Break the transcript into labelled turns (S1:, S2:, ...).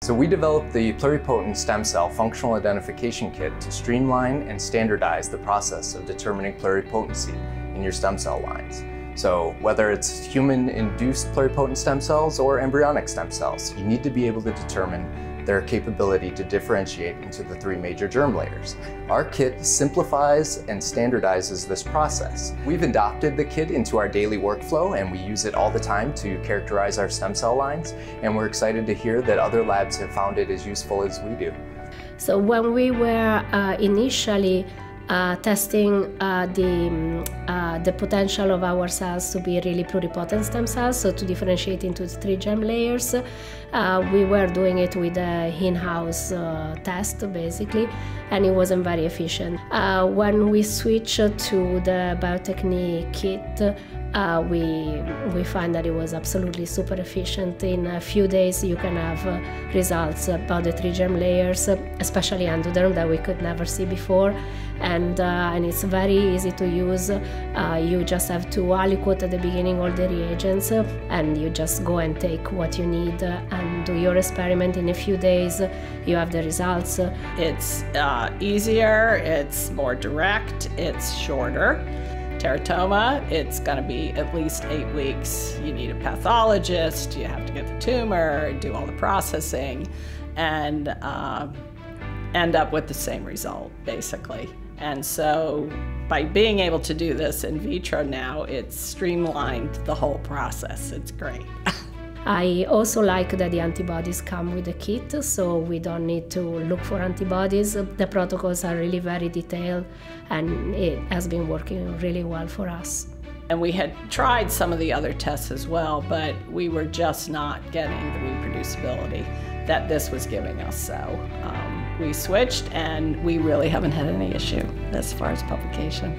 S1: So we developed the Pluripotent Stem Cell Functional Identification Kit to streamline and standardize the process of determining pluripotency in your stem cell lines. So whether it's human-induced pluripotent stem cells or embryonic stem cells, you need to be able to determine their capability to differentiate into the 3 major germ layers. Our kit simplifies and standardizes this process. We've adopted the kit into our daily workflow, and we use it all the time to characterize our stem cell lines, and we're excited to hear that other labs have found it as useful as we do.
S2: So when we were initially testing the potential of our cells to be really pluripotent stem cells, so to differentiate into the 3 germ layers. We were doing it with an in-house test, basically, and it wasn't very efficient. When we switched to the Bio-Techne kit, we find that it was absolutely super efficient. In a few days you can have results about the 3 germ layers, especially endoderm, that we could never see before, and it's very easy to use. You just have to aliquot at the beginning all the reagents, and you just go and take what you need and do your experiment. In a few days you have the results.
S3: It's easier, it's more direct, it's shorter. Teratoma, it's going to be at least 8 weeks. You need a pathologist, you have to get the tumor, do all the processing, and end up with the same result, basically. And so by being able to do this in vitro now, it's streamlined the whole process. It's great.
S2: I also like that the antibodies come with the kit, so we don't need to look for antibodies. The protocols are really very detailed, and it has been working really well for us.
S3: And we had tried some of the other tests as well, but we were just not getting the reproducibility that this was giving us. So we switched, and we really haven't had any issue as far as publication.